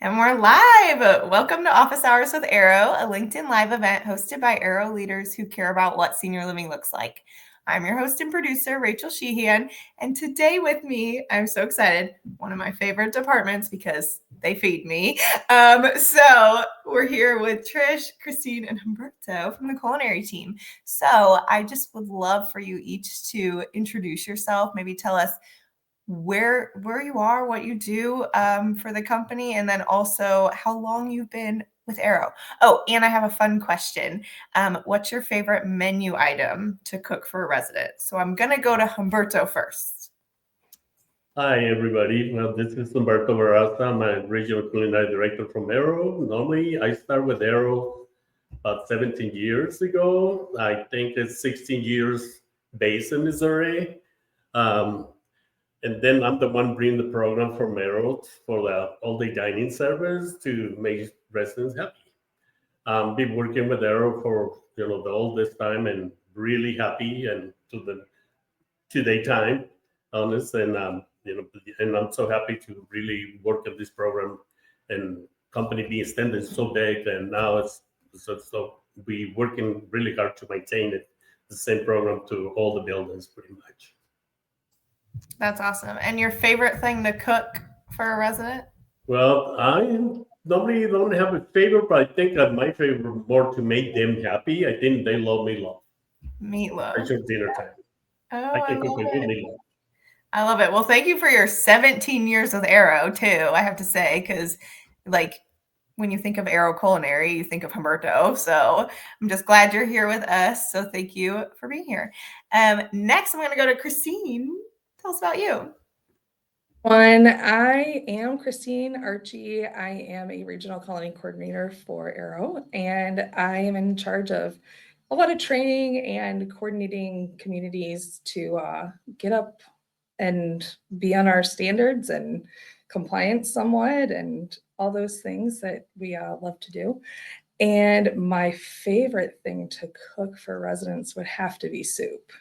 And we're live. Welcome to Office Hours with Arrow, a LinkedIn Live event hosted by Arrow leaders who care about what senior living looks like. I'm your host and producer, Rachel Sheehan, and today with me, I'm so excited, one of my favorite departments because they feed me. So we're here with Trish, Christine, and Humberto from the culinary team. So I just would love for you each to introduce yourself, maybe tell us where you are, what you do for the company, and then also how long you've been with Arrow. Oh, and I have a fun question. What's your favorite menu item to cook for a resident? So I'm going to go to Humberto first. Hi, everybody. Well, this is Humberto Barraza. I'm a regional culinary director from Arrow. Normally, I start with Arrow about 17 years ago. I think it's 16 years based in Missouri. And then I'm the one bringing the program from Arrow for the all-day dining service to make residents happy. Been working with Arrow for the oldest time and really happy and to the today time, honest, and and I'm so happy to really work on this program and company being extended so big, and now it's so we working really hard to maintain it, the same program to all the buildings pretty much. That's awesome. And your favorite thing to cook for a resident? Well, I normally don't have a favorite, but I think that my favorite more to make them happy. I think they love meatloaf. Meatloaf. Especially dinner time. Oh, I I can cook love a good it. meatloaf. I love it. Well, thank you for your 17 years with Arrow, too, I have to say, because when you think of Arrow Culinary, you think of Humberto. So I'm just glad you're here with us. So thank you for being here. Next, I'm going to go to Christine. Tell us about you. I am Christine Archey. I am a regional culinary coordinator for Arrow, and I am in charge of a lot of training and coordinating communities to get up and be on our standards and compliance somewhat and all those things that we love to do. And my favorite thing to cook for residents would have to be soup.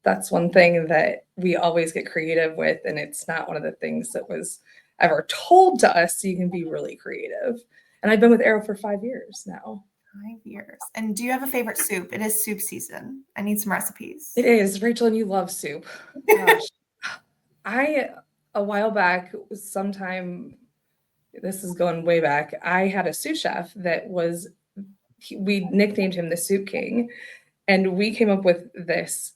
That's one thing that we always get creative with, and it's not one of the things that was ever told to us. So you can be really creative. And I've been with Arrow for 5 years now. 5 years. And do you have a favorite soup? It is soup season. I need some recipes. It is. Rachel, and you love soup. Gosh. A while back, sometime, this is going way back, I had a sous chef that we nicknamed him the Soup King. And we came up with this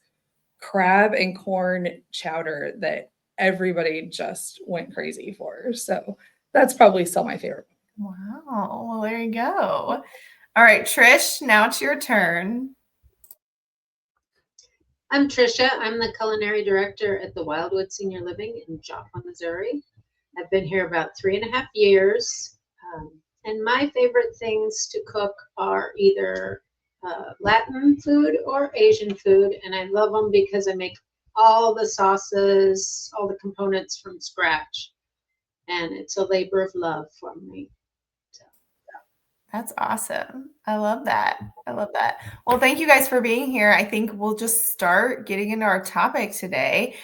crab and corn chowder that everybody just went crazy for. So that's probably still my favorite. Wow. Well, there you go. All right, Trish, now it's your turn. I'm Trisha. I'm the culinary director at the Wildwood Senior Living in Joplin, Missouri. I've been here about 3.5 years. And my favorite things to cook are either Latin food or Asian food, and I love them because I make all the sauces, all the components from scratch, and it's a labor of love for me. That's awesome. I love that. Well, thank you guys for being here. I think we'll just start getting into our topic today.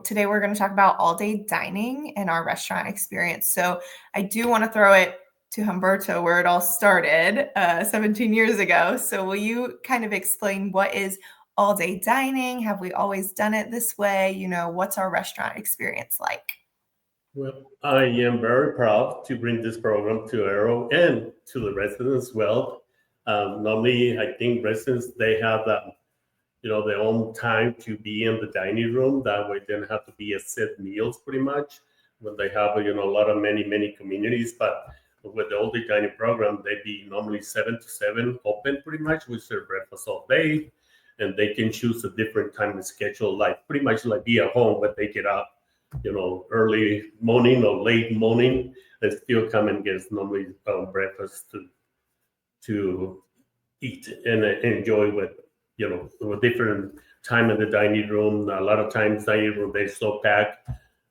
Today we're going to talk about all-day dining and our restaurant experience. So I do want to throw it to Humberto, where it all started 17 years ago. So will you kind of explain what is all-day dining? Have we always done it this way? What's our restaurant experience like? Well, I am very proud to bring this program to Arrow and to the residents as well. Normally, I think residents, they have their own time to be in the dining room. That way, they don't have to be at set meals pretty much when they have a lot of many communities. But with the all-day dining program, they be normally 7 to 7 open pretty much. We serve breakfast all day, and they can choose a different time and schedule, like pretty much like be at home, but they get up early morning or late morning, and still come and get normally breakfast to eat and enjoy with with different time in the dining room. A lot of times dining room they're so packed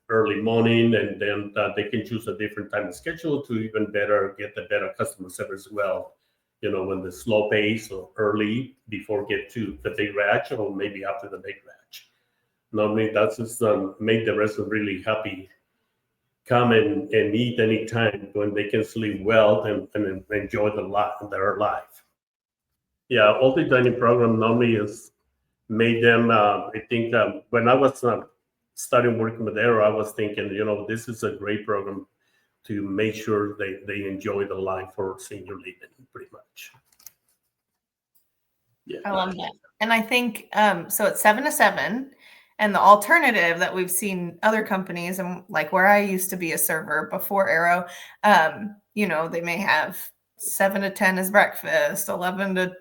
early morning, and then they can choose a different time schedule to even better get the better customer service as well. When the slow pace or early before get to the big batch or maybe after the big batch. Normally, that's just make the resident really happy come and eat anytime when they can sleep well and enjoy their life. Yeah, all the dining program normally is made them, I think when I was starting working with Arrow, I was thinking, this is a great program to make sure they enjoy the life for senior living, pretty much. Yeah. I love that. And I think, so it's 7 to 7. And the alternative that we've seen other companies, and like where I used to be a server before Arrow, they may have 7 to 10 is breakfast, 11 to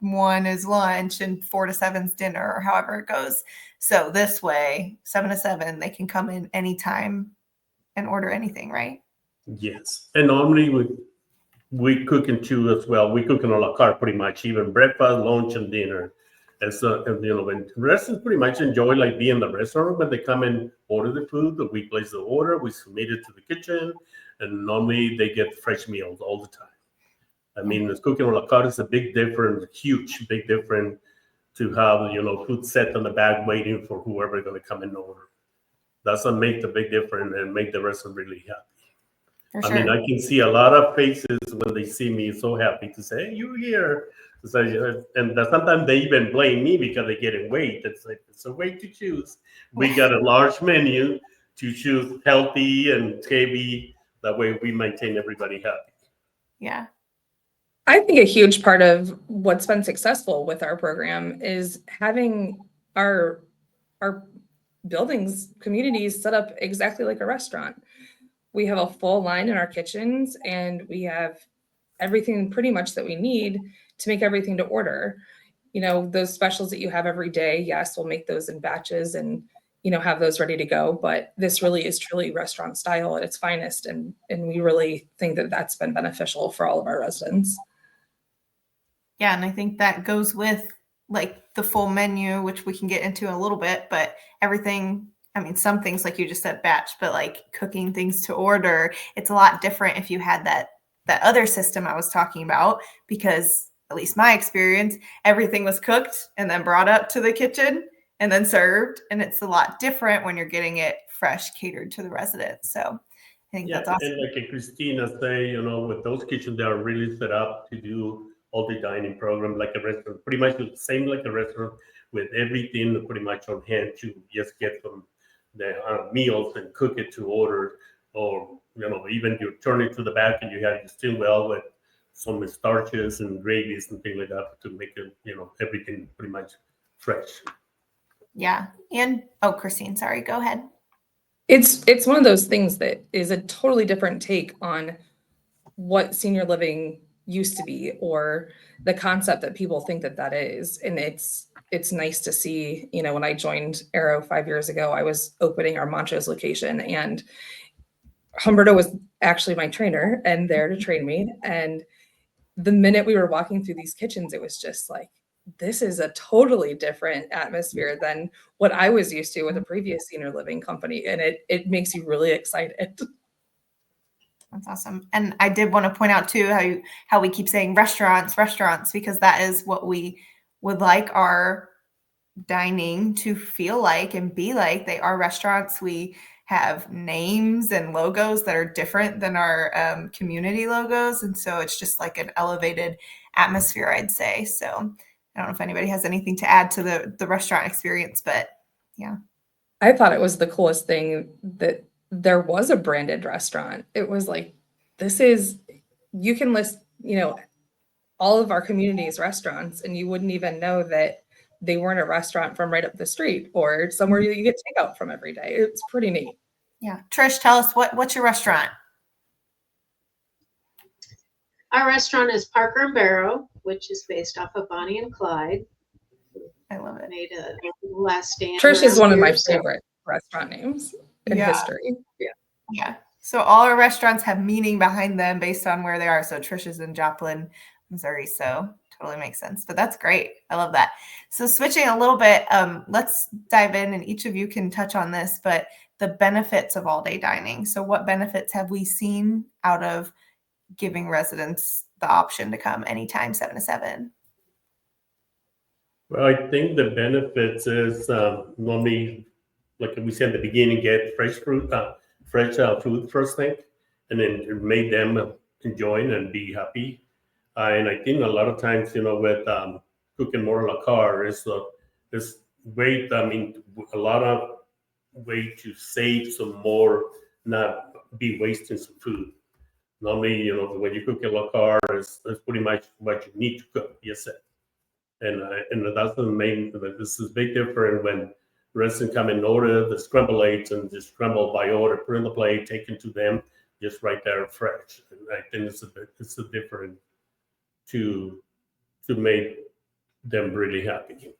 1 is lunch, and 4 to 7 is dinner, or however it goes. So this way, 7 to 7, they can come in anytime and order anything, right? Yes. And normally we cook and chew as well. We cook in a la carte pretty much, even breakfast, lunch, and dinner. And so, when restaurants pretty much enjoy like being in the restaurant, when they come and order the food, we place the order, we submit it to the kitchen, and normally they get fresh meals all the time. I mean, it's cooking a la carte is a big difference, huge, big difference to have, food set on the back waiting for whoever is going to come and order. That's what makes the big difference and make the restaurant really happy. For sure. I mean, I can see a lot of faces when they see me so happy to say, hey, you're here. So, and sometimes they even blame me because they get in weight. It's like, it's a way to choose. We got a large menu to choose healthy and heavy. That way we maintain everybody happy. Yeah. I think a huge part of what's been successful with our program is having our buildings, communities set up exactly like a restaurant. We have a full line in our kitchens, and we have everything pretty much that we need to make everything to order. Those specials that you have every day, yes, we'll make those in batches and, have those ready to go. But this really is truly restaurant style at its finest. And we really think that that's been beneficial for all of our residents. Yeah, and I think that goes with like the full menu, which we can get into in a little bit, but everything, I mean, some things like you just said batch, but like cooking things to order, it's a lot different if you had that other system I was talking about, because at least my experience, everything was cooked and then brought up to the kitchen and then served. And it's a lot different when you're getting it fresh, catered to the residents. So I think that's awesome. And like Christina say, with those kitchens, they are really set up to do all the dining program like a restaurant, pretty much the same like a restaurant, with everything pretty much on hand to just get from the meals and cook it to order. Or even you turn it to the back and you have your steam well with some starches and gravies and things like that to make it, everything pretty much fresh. Yeah. And Christine, sorry, go ahead. It's one of those things that is a totally different take on what senior living used to be, or the concept that people think that is. And it's nice to see, when I joined Arrow 5 years ago, I was opening our Montrose location, and Humberto was actually my trainer and there to train me. And the minute we were walking through these kitchens, it was just like, this is a totally different atmosphere than what I was used to with a previous senior living company. And it makes you really excited. That's awesome. And I did want to point out too, how we keep saying restaurants, because that is what we would like our dining to feel like and be like. They are restaurants. We have names and logos that are different than our community logos. And so it's just like an elevated atmosphere, I'd say. So I don't know if anybody has anything to add to the restaurant experience, but yeah. I thought it was the coolest thing that there was a branded restaurant. It was like, you can list, all of our community's restaurants, and you wouldn't even know that they weren't a restaurant from right up the street or somewhere you get takeout from every day. It's pretty neat. Yeah. Trish, tell us what's your restaurant? Our restaurant is Parker and Barrow, which is based off of Bonnie and Clyde. I love it. Made a last stand. Trish is one of my favorite restaurant names in history. Yeah. So all our restaurants have meaning behind them based on where they are. So Trish is in Joplin, Missouri. So totally makes sense. But that's great. I love that. So switching a little bit, let's dive in, and each of you can touch on this, but the benefits of all-day dining. So what benefits have we seen out of giving residents the option to come anytime 7 to 7? Well, I think the benefits is normally, like we said at the beginning, get fresh fresh food first thing, and then it made them enjoy and be happy. And I think a lot of times, with cooking more a la carte is great. I mean, a lot of way to save some more, not be wasting some food. Normally, when you cook a la carte, it's pretty much what you need to cook. Yes, sir. And that's the main. This is big different when residents come and order the scrambled eggs and just scrambled by order, put in the plate, taken to them, just right there fresh. And I think it's a different to make them really happy.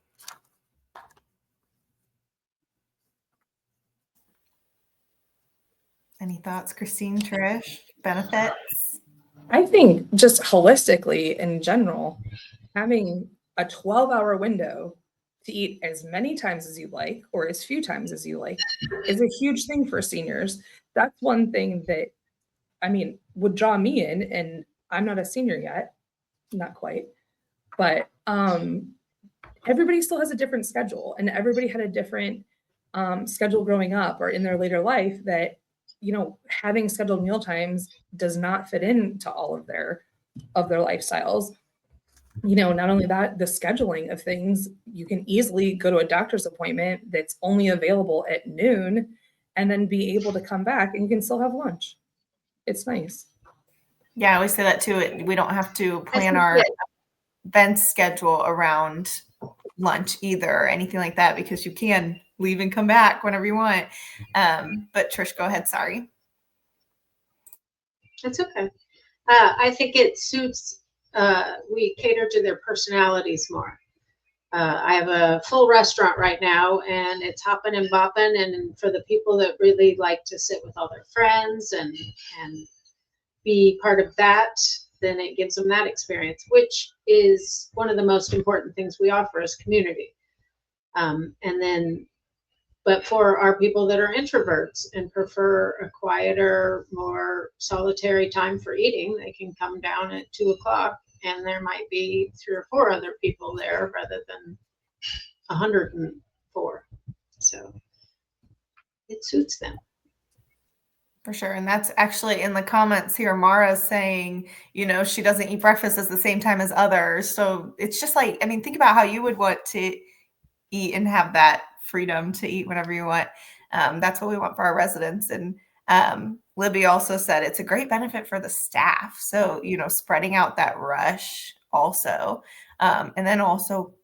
Any thoughts, Christine, Trish? Benefits? I think just holistically in general, having a 12-hour window to eat as many times as you like or as few times as you like is a huge thing for seniors. That's one thing that, I mean, would draw me in, and I'm not a senior yet, not quite, but everybody still has a different schedule, and everybody had a different schedule growing up or in their later life that, having scheduled meal times does not fit into all of their lifestyles. Not only that, the scheduling of things, you can easily go to a doctor's appointment that's only available at noon and then be able to come back and you can still have lunch. It's nice. Yeah, I always say that too. We don't have to plan our event schedule around lunch either or anything like that, because you can leave and come back whenever you want. But Trish, go ahead. Sorry. That's okay. I think it suits, we cater to their personalities more. I have a full restaurant right now, and it's hopping and bopping. And for the people that really like to sit with all their friends and be part of that, then it gives them that experience, which is one of the most important things we offer as community. But for our people that are introverts and prefer a quieter, more solitary time for eating, they can come down at 2:00 and there might be 3 or 4 other people there rather than 104. So it suits them. For sure. And that's actually in the comments here. Mara's saying, she doesn't eat breakfast at the same time as others. So it's just like, I mean, think about how you would want to eat and have that freedom to eat whenever you want. That's what we want for our residents. And Libby also said it's a great benefit for the staff. So, spreading out that rush also. And then also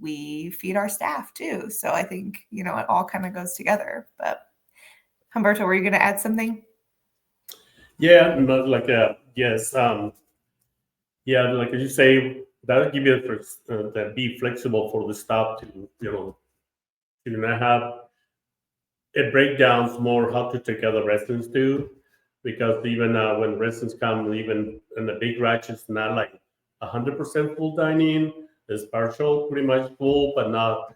we feed our staff too. So I think, it all kind of goes together. But Humberto, were you going to add something? Yeah, yes. Yeah, like as you say, that'll give you that be flexible for the staff to, not have it breakdowns more how to take care of the residents too, because even when residents come, even in the big ratch, it's not like 100% full dining. It's partial, pretty much full, but not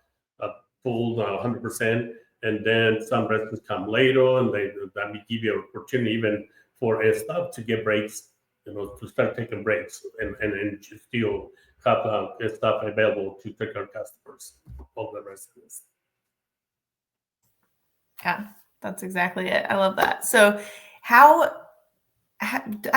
full 100%. And then some residents come later, and that may give you an opportunity even for a staff to get breaks, to start taking breaks, and to still have staff available to take our customers, all the residents. Yeah, that's exactly it. I love that. So I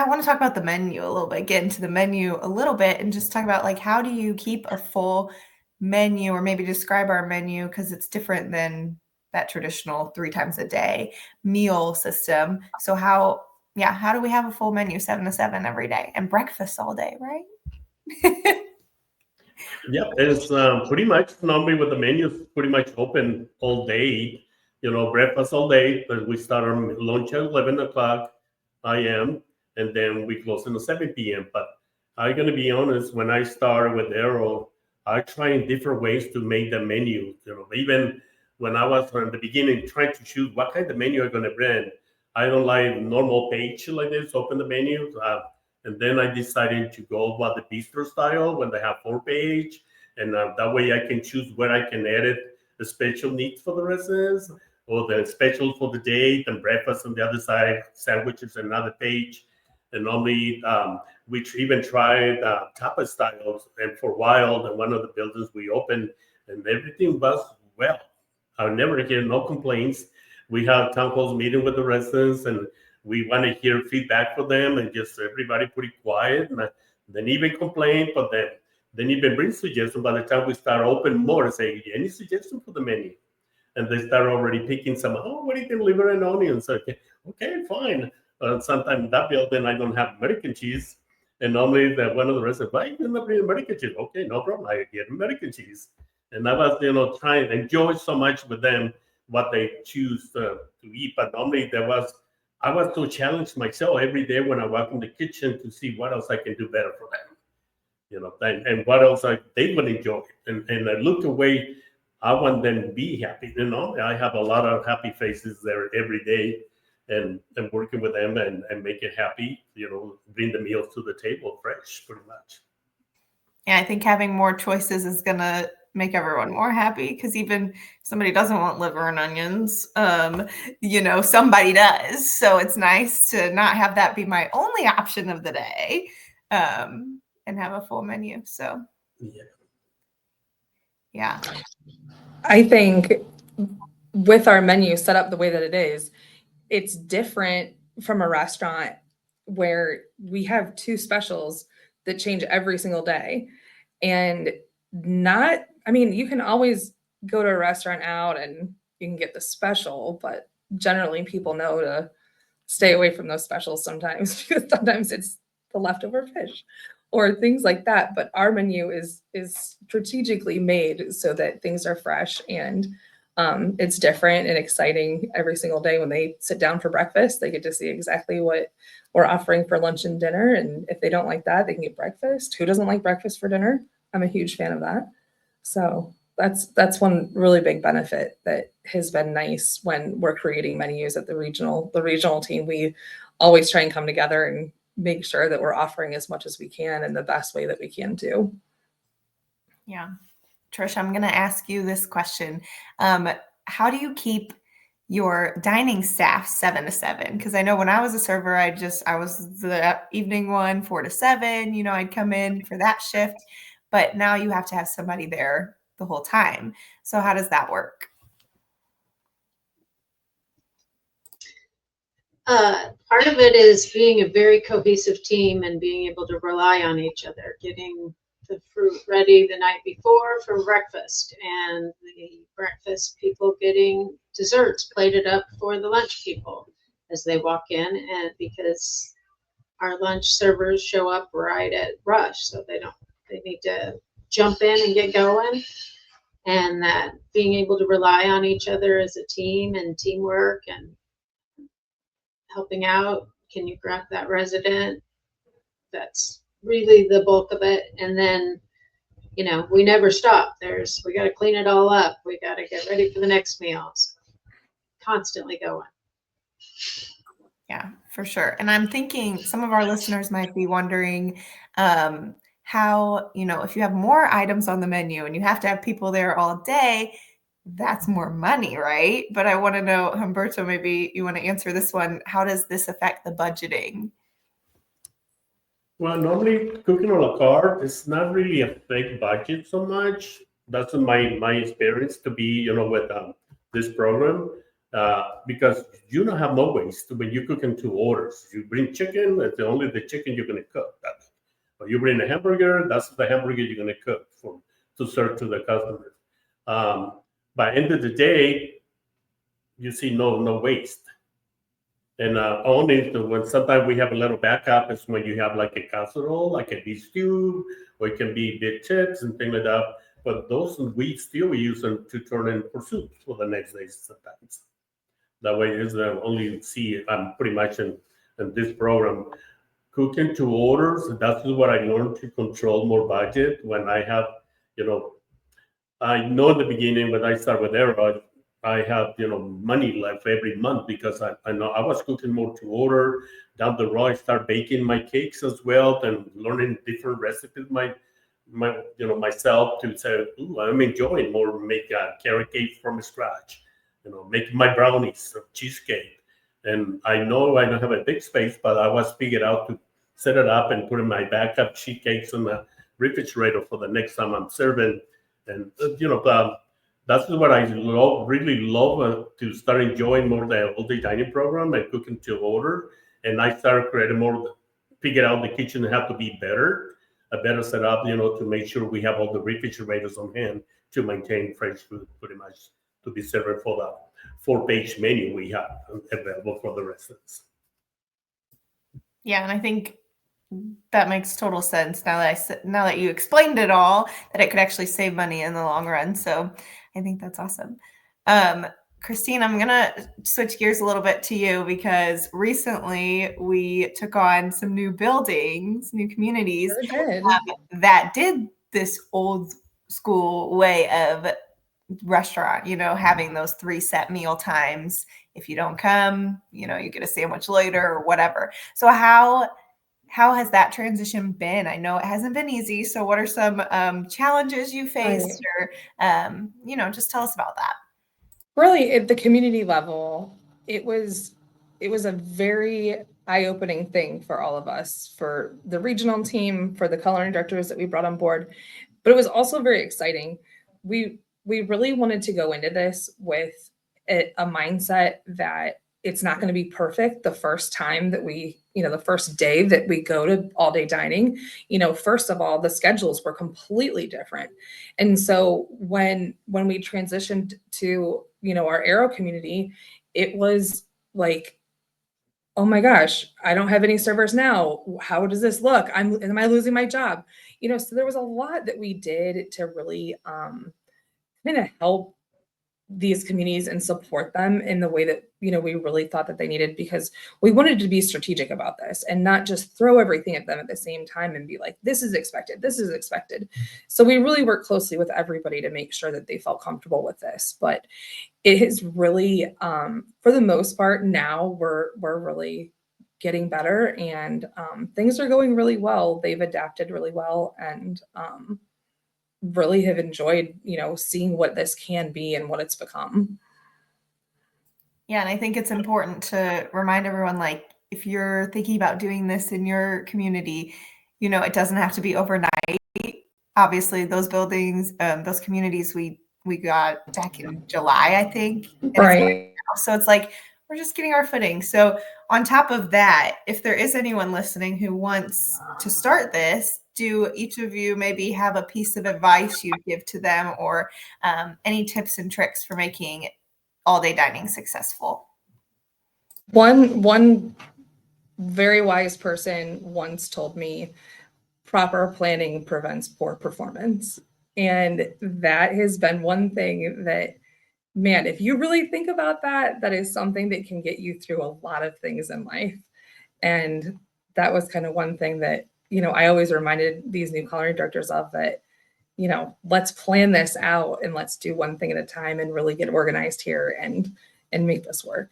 want to talk about the menu a little bit, get into the menu a little bit and just talk about how do you keep a full menu, or maybe describe our menu, because it's different than that traditional 3 times a day meal system. So how do we have a full menu 7 to 7 every day and breakfast all day, right? Yeah, it's pretty much normally with the menu is pretty much open all day, breakfast all day, but we start our lunch at 11:00 a.m. and then we close at 7 p.m. But I'm going to be honest, when I started with Arrow, I tried different ways to make the menu, even when I was in the beginning trying to choose what kind of menu I'm going to bring. I don't like normal page like this, open the menu. And then I decided to go by the bistro style when they have 4-page. And that way I can choose where I can edit the special needs for the residents, or the special for the day, and breakfast on the other side, sandwiches another page. And normally we even tried tapas styles, and for a while in one of the buildings we opened, and everything was well. I never get no complaints. we have town halls meeting with the residents, and we want to hear feedback from them, and just everybody pretty quiet, and then even complain, but then even bring suggestions. By the time we start open more and say, any suggestion for the menu? And they start already picking some, what do you think, liver and onions? Okay, fine. Sometimes that building, I don't have American cheese. And normally one of the residents, why you not bring American cheese? Okay, no problem. I get American cheese. And I was, trying to enjoy so much with them what they choose to eat. But normally I was to challenge myself every day when I walk in the kitchen to see what else I can do better for them. And what else they would enjoy. And I look away. I want them to be happy. I have a lot of happy faces there every day, and working with them and make it happy, bring the meals to the table fresh, pretty much. Yeah, I think having more choices is going to make everyone more happy, because even if somebody doesn't want liver and onions, somebody does. So it's nice to not have that be my only option of the day, and have a full menu. So, yeah. I think with our menu set up the way that it is, it's different from a restaurant where we have 2 specials that change every single day. And you can always go to a restaurant out and you can get the special, but generally people know to stay away from those specials sometimes, because sometimes it's the leftover fish or things like that. But our menu is strategically made so that things are fresh, and it's different and exciting every single day. When they sit down for breakfast, they get to see exactly what we're offering for lunch and dinner. And if they don't like that, they can get breakfast. Who doesn't like breakfast for dinner? I'm a huge fan of that. So that's one really big benefit that has been nice when we're creating menus at the regional team. We always try and come together and make sure that we're offering as much as we can in the best way that we can too. Yeah. Trisha, I'm going to ask you this question. How do you keep your dining staff 7 to 7? Because I know when I was a server, I was the evening one, 4 to 7, I'd come in for that shift, but now you have to have somebody there the whole time. So how does that work? Part of it is being a very cohesive team and being able to rely on each other, getting the fruit ready the night before for breakfast, and the breakfast people getting desserts plated up for the lunch people as they walk in, and because our lunch servers show up right at rush, so they need to jump in and get going. And that being able to rely on each other as a team and teamwork and helping out. Can you grab that resident? That's really the bulk of it. And then, we never stop. We got to clean it all up. We got to get ready for the next meal. So constantly going. Yeah, for sure. And I'm thinking some of our listeners might be wondering how, if you have more items on the menu and you have to have people there all day, that's more money, right? But I want to know, Humberto, maybe you want to answer this one. How does this affect the budgeting? Well, normally cooking a la carte is not really a big budget so much. That's my experience to be, with this program, because you don't have no waste when you cook in 2 orders. You bring chicken, it's only the chicken you're going to cook. But you bring a hamburger, that's the hamburger you're going to cook to serve to the customer. By end of the day, you see no waste. And only when sometimes we have a little backup is when you have like a casserole, like a beef stew, or it can be big chips and things like that. But those we still use them to turn in for soup for the next day sometimes. That way is only see I'm pretty much in this program. Cooking 2 orders, that's what I learned to control more budget when I have, I know in the beginning when I start with Arrow, I have, money left every month because I know I was cooking more to order. Down the road, I start baking my cakes as well and learning different recipes myself to say, ooh, I'm enjoying more make carrot cake from scratch, making my brownies, cheesecake. And I know I don't have a big space, but I was figured out to set it up and put in my backup cheesecakes in the refrigerator for the next time I'm serving. And, that's what I really love to start enjoying more the all-day dining program and cooking to order. And I started creating more, figure out the kitchen have to be better, a better setup, to make sure we have all the refrigerators on hand to maintain fresh food pretty much to be served for the 4-page menu we have available for the residents. Yeah, and I think that makes total sense now that you explained it all, that it could actually save money in the long run. So I think that's awesome. Christine, I'm gonna switch gears a little bit to you because recently we took on some new buildings, new communities that did this old school way of restaurant, having those 3 set meal times. If you don't come, you get a sandwich later or whatever. So how has that transition been? I know it hasn't been easy. So what are some challenges you faced, or just tell us about that. Really, at the community level, it was a very eye-opening thing for all of us, for the regional team, for the culinary directors that we brought on board. But it was also very exciting. We really wanted to go into this with a mindset that it's not going to be perfect the first time that we, the first day that we go to all day dining. First of all, the schedules were completely different. And so when we transitioned to, our Arrow community, it was like, oh my gosh, I don't have any servers now. How does this look? Am I losing my job? So there was a lot that we did to really kind of help these communities and support them in the way that, we really thought that they needed, because we wanted to be strategic about this and not just throw everything at them at the same time and be like, this is expected, this is expected. So we really worked closely with everybody to make sure that they felt comfortable with this. But it is really, for the most part, now we're really getting better, and things are going really well. They've adapted really well, and really have enjoyed, seeing what this can be and what it's become. Yeah, and I think it's important to remind everyone, like, if you're thinking about doing this in your community, it doesn't have to be overnight. Obviously, those buildings, those communities we got back in July, I think. Right. So it's like we're just getting our footing. So on top of that, if there is anyone listening who wants to start this, do each of you maybe have a piece of advice you'd give to them, or any tips and tricks for making all-day dining successful? One very wise person once told me, proper planning prevents poor performance. And that has been one thing that, man, if you really think about that, that is something that can get you through a lot of things in life. And that was kind of one thing that, I always reminded these new culinary directors of, that, let's plan this out and let's do one thing at a time and really get organized here and make this work.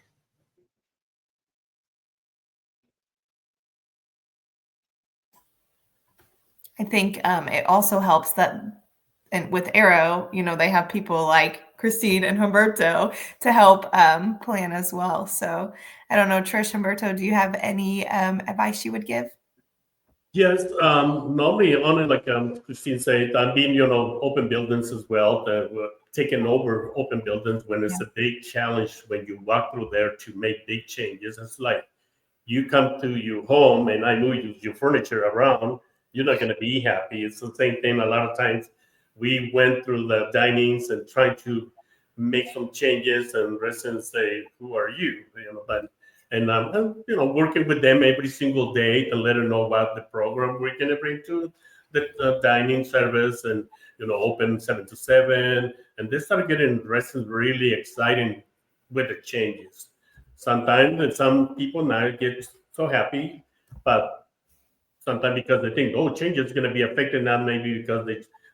I think it also helps that, and with Arrow, they have people like Christine and Humberto to help plan as well. So I don't know, Trish, Humberto, do you have any advice you would give? Yes, normally on it, like Christine said, I've been, open buildings as well, taking over open buildings when it's a big challenge when you walk through there to make big changes. It's like you come to your home and I move your furniture around, you're not going to be happy. It's the same thing. A lot of times we went through the dinings and trying to make some changes, and residents say, who are you? And working with them every single day to let them know about the program we're going to bring to the dining service, and open 7 to 7, and they start getting residents really excited with the changes. Sometimes some people now get so happy, but sometimes because they think, change is going to be affected now, maybe because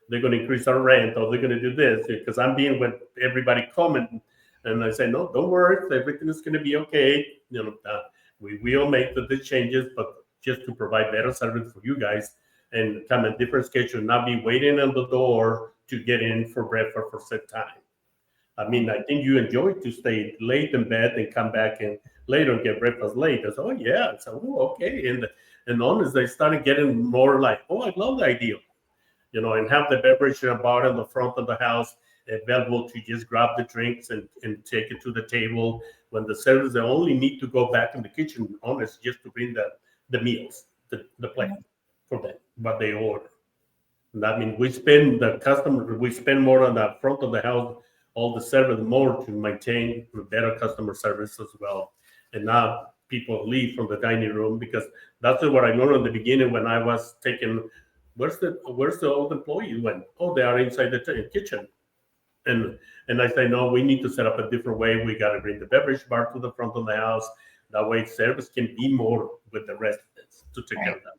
they're going to increase our rent, or they're going to do this, because I'm being with everybody comment. And I say, no, don't worry, everything is going to be okay. We will make the changes, but just to provide better service for you guys and come in different schedule, not be waiting on the door to get in for breakfast for set time. I mean, I think you enjoy to stay late in bed and come back and later and get breakfast late. I said, yeah. So, okay. And honestly, they started getting more like, I love the idea, and have the beverage bar in the front of the house available to just grab the drinks and take it to the table. When the servers, they only need to go back in the kitchen, honest, just to bring the meals, the plate for them, what they order. And that means we spend more on the front of the house, all the servers more to maintain better customer service as well. And now people leave from the dining room, because that's what I learned in the beginning when I was taking, where's the old employee went? Oh, they are inside the kitchen. And I say, no, we need to set up a different way. We got to bring the beverage bar to the front of the house. That way service can be more with the residents to take care of them.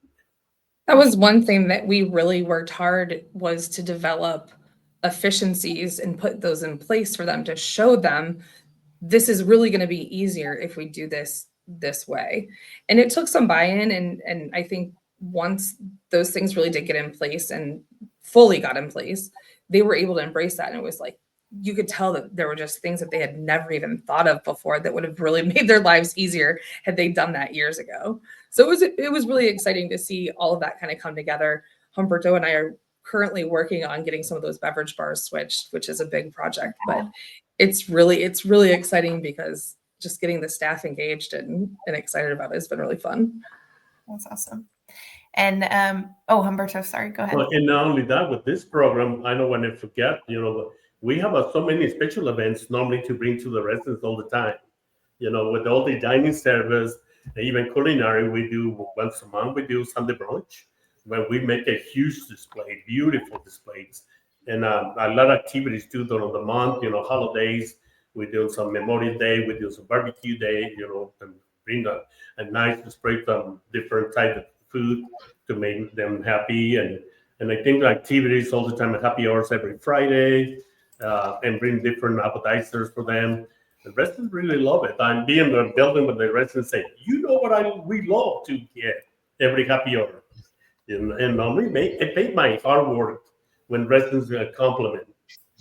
That was one thing that we really worked hard, was to develop efficiencies and put those in place for them, to show them this is really going to be easier if we do this way. And it took some buy-in, and I think once those things really did get in place and fully got in place, they were able to embrace that. And it was like, you could tell that there were just things that they had never even thought of before that would have really made their lives easier had they done that years ago. So it was really exciting to see all of that kind of come together. Humberto and I are currently working on getting some of those beverage bars switched, which is a big project, but it's really exciting, because just getting the staff engaged and excited about it has been really fun. That's awesome. And Humberto, sorry, go ahead. Well, and not only that, with this program, I don't want to forget, we have so many special events normally to bring to the residents all the time. With all the dining service, even culinary, we do once a month, we do Sunday brunch, where we make a huge display, beautiful displays. And a lot of activities too during the month, holidays. We do some Memorial Day, we do some barbecue day, and bring a nice display from different types of food to make them happy. And I think activities all the time at happy hours every Friday, and bring different appetizers for them. The residents really love it. I'm being in the building with the residents say, we love to get every happy hour. And normally it made my hard work when residents compliment,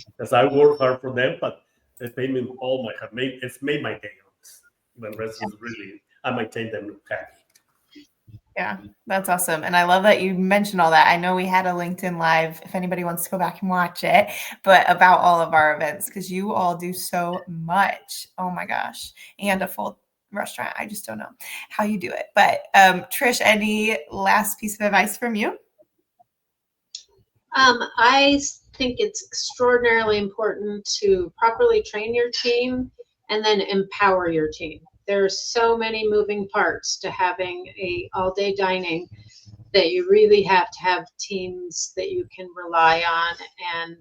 because I work hard for them, but it made me it's made my day when residents really, I maintain them happy. Yeah, that's awesome. And I love that you mentioned all that. I know we had a LinkedIn Live, if anybody wants to go back and watch it, but about all of our events, because you all do so much. Oh my gosh. And a full restaurant. I just don't know how you do it. But Trish, any last piece of advice from you? I think it's extraordinarily important to properly train your team and then empower your team. There's so many moving parts to having a all-day dining that you really have to have teams that you can rely on, and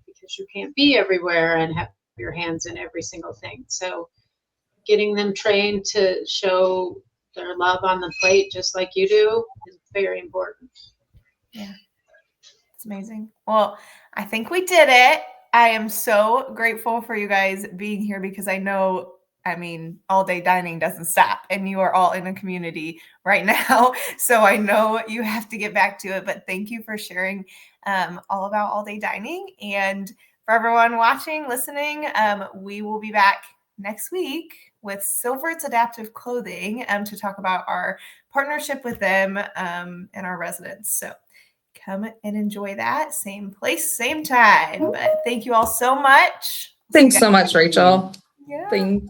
because you can't be everywhere and have your hands in every single thing. So getting them trained to show their love on the plate just like you do is very important. Yeah. It's amazing. Well, I think we did it. I am so grateful for you guys being here, because I know, all day dining doesn't stop, and you are all in a community right now. So I know you have to get back to it, but thank you for sharing all about all day dining. And for everyone watching, listening, we will be back next week with Silver's Adaptive Clothing to talk about our partnership with them and our residents. So come and enjoy that. Same place, same time. But thank you all so much. Thanks so much, Rachel. Yeah. Thanks.